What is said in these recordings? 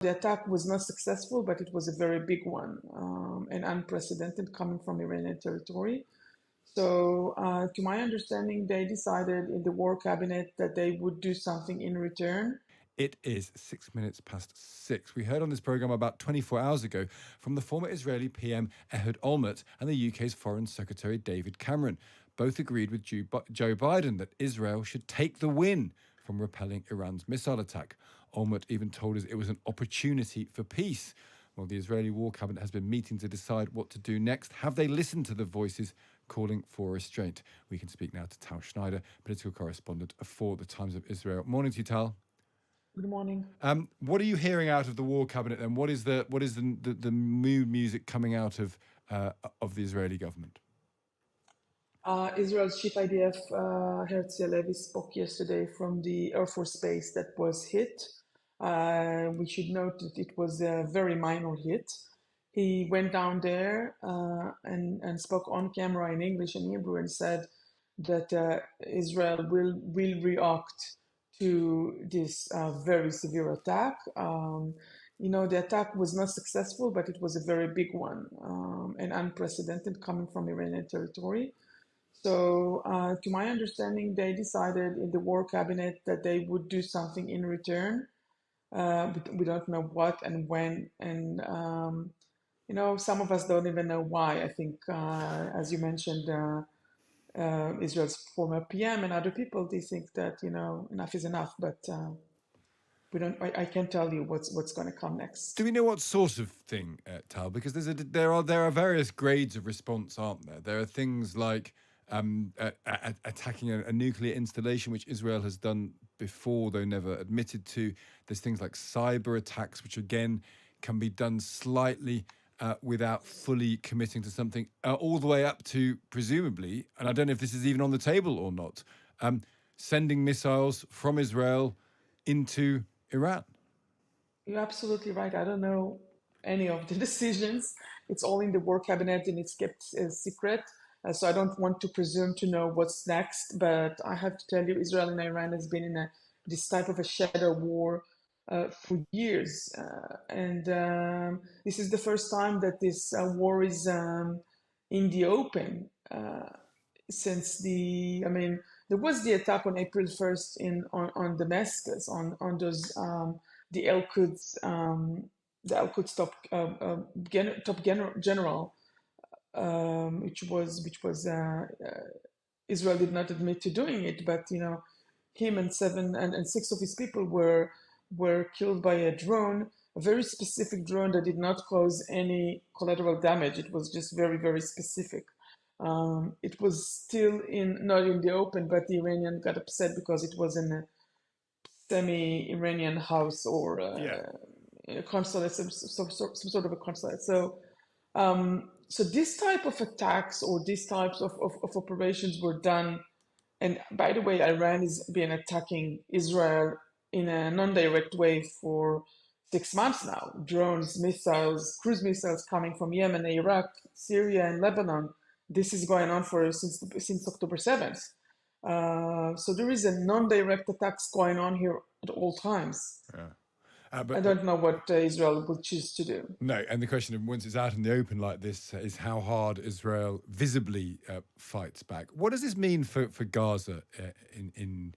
The attack was not successful, but it was a very big one and unprecedented coming from Iranian territory. So, to my understanding, they decided in the war cabinet that they would do something in return. It is 6 minutes past 6. We heard on this programme about 24 hours ago from the former Israeli PM Ehud Olmert and the UK's Foreign Secretary David Cameron. Both agreed with Joe Biden that Israel should take the win from repelling Iran's missile attack. Olmert even told us it was an opportunity for peace. Well, the Israeli War Cabinet has been meeting to decide what to do next. Have they listened to the voices calling for restraint? We can speak now to Tal Schneider, political correspondent for the Times of Israel. Morning to you, Tal. Good morning. What are you hearing out of the War Cabinet then? What is the mood music coming out of the Israeli government? Israel's chief IDF, Herzi Halevi, spoke yesterday from the Air Force base that was hit. We should note that it was a very minor hit. He went down there and spoke on camera in English and Hebrew and said that Israel will react to this very severe attack. The attack was not successful, but it was a very big one and unprecedented coming from Iranian territory. So, to my understanding, they decided in the war cabinet that they would do something in return. But we don't know what and when. And, some of us don't even know why. I think, as you mentioned, Israel's former PM and other people, they think that, enough is enough. But we don't. I can't tell you what's going to come next. Do we know what sort of thing, Tal? Because there are various grades of response, aren't there? There are things like attacking a nuclear installation, which Israel has done before, though never admitted to. There's things like cyber attacks, which again can be done slightly without fully committing to something, all the way up to, presumably, and I don't know if this is even on the table or not, sending missiles from Israel into Iran. You're absolutely right. I don't know any of the decisions. It's all in the war cabinet and it's kept secret. So I don't want to presume to know what's next. But I have to tell you, Israel and Iran has been in this type of a shadow war for years. And this is the first time that this war is in the open since there was the attack on April 1st on Damascus, on those the Al-Quds top general, which was Israel did not admit to doing it, but him and six of his people were killed by a drone, a very specific drone that did not cause any collateral damage. It was just very, very specific. It was still not in the open, but the Iranian got upset because it was in a semi-Iranian house or a consulate, some sort of a consulate. So this type of attacks or these types of operations were done. And by the way, Iran has been attacking Israel in a non-direct way for 6 months now. Drones, missiles, cruise missiles coming from Yemen, Iraq, Syria, and Lebanon. This is going on since October 7th. So there is a non-direct attacks going on here at all times. Yeah. But I don't know what Israel will choose to do. No, and the question of once it's out in the open like this is how hard Israel visibly fights back. What does this mean for Gaza in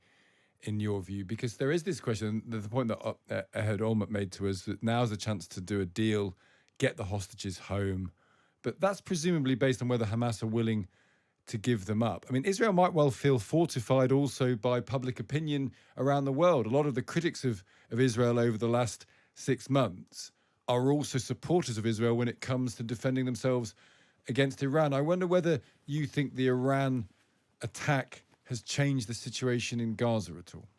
your view? Because there is this question, the point that Ehud Olmert made to us, that now's a chance to do a deal, get the hostages home. But that's presumably based on whether Hamas are willing to give them up. I mean, Israel might well feel fortified also by public opinion around the world. A lot of the critics of Israel over the last 6 months are also supporters of Israel when it comes to defending themselves against Iran. I wonder whether you think the Iran attack has changed the situation in Gaza at all.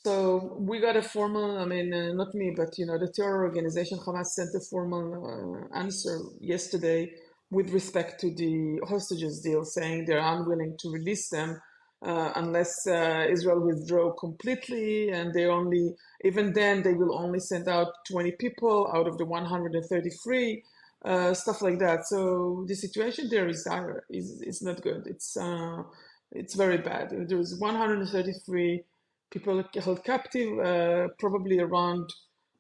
So we got a formal, not me, but the terror organization Hamas sent a formal answer yesterday with respect to the hostages deal, saying they're unwilling to release them unless Israel withdraw completely, and even then they will only send out 20 people out of the 133, stuff like that. So the situation there is dire. It's not good. It's very bad. There is 133 people held captive, probably around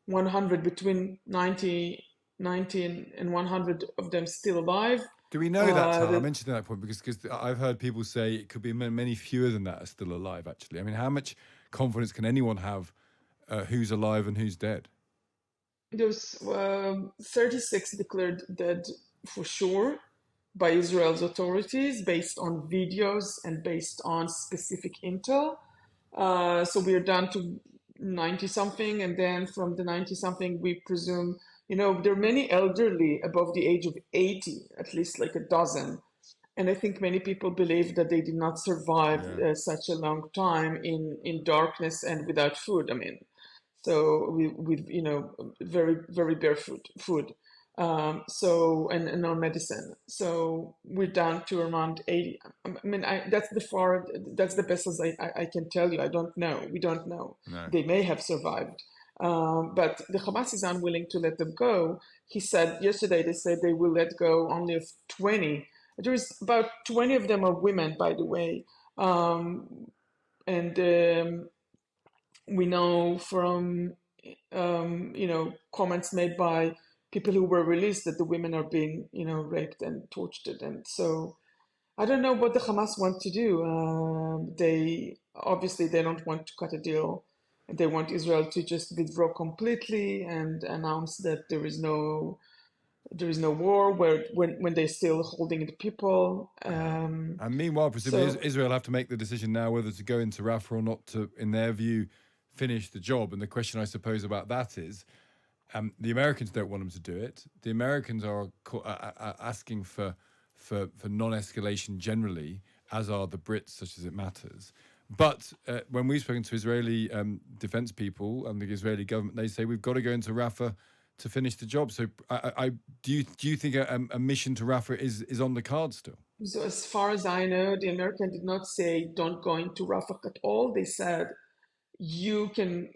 100, between 90 and 100 of them still alive. Do we know that, Tal? I The, mentioned that point because I've heard people say it could be many fewer than that are still alive, actually. I mean, how much confidence can anyone have who's alive and who's dead? there's 36 declared dead for sure by Israel's authorities based on videos and based on specific intel. So we are down to 90 something, and then from the 90 something, we presume, there are many elderly above the age of 80, at least like a dozen. And I think many people believe that they did not survive Yeah. such a long time in darkness and without food. I mean, so with very very bare food. And no medicine. So we're down to around 80. I mean, that's the best as I can tell you. I don't know. We don't know. No. They may have survived. But the Hamas is unwilling to let them go. He said yesterday, they said they will let go only of 20. There's about 20 of them are women, by the way. And we know from comments made by people who were released that the women are being raped and tortured. And so I don't know what the Hamas want to do. They obviously they don't want to cut a deal. They want Israel to just withdraw completely and announce that there is no war when they're still holding the people. And meanwhile, presumably So Israel have to make the decision now whether to go into Rafah or not to, in their view, finish the job. And the question, I suppose, about that is, the Americans don't want them to do it. The Americans are asking for non-escalation generally, as are the Brits, such as it matters. But when we've spoken to Israeli defense people and the Israeli government, they say we've got to go into Rafah to finish the job. So, do you think a mission to Rafah is on the cards still? So as far as I know, the American did not say don't go into Rafah at all. They said you can,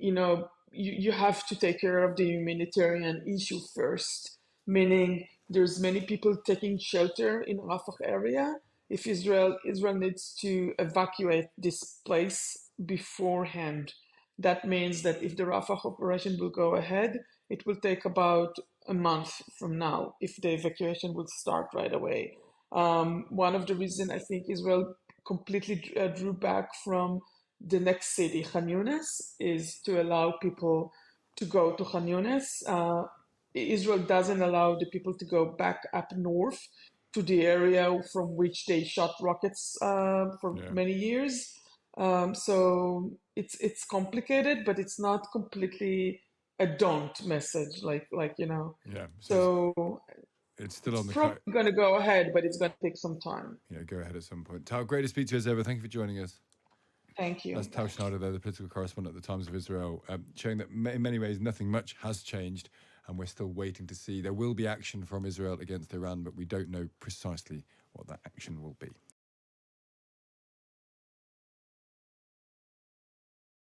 you have to take care of the humanitarian issue first, meaning there's many people taking shelter in Rafah area. If Israel needs to evacuate this place beforehand, that means that if the Rafah operation will go ahead, it will take about a month from now if the evacuation will start right away. One of the reasons I think Israel completely drew back from the next city, Khan Yunis, is to allow people to go to Khan Yunis. Israel doesn't allow the people to go back up north to the area from which they shot rockets for Yeah. many years. So it's complicated, but it's not completely a don't message, Yeah. So It's still it's on the probably going to go ahead, but it's going to take some time. go ahead at some point. Tal, great to speak to you as ever. Thank you for joining us. Thank you. That's Tal Schneider there, the political correspondent at the Times of Israel, showing that in many ways nothing much has changed, and we're still waiting to see. There will be action from Israel against Iran, but we don't know precisely what that action will be.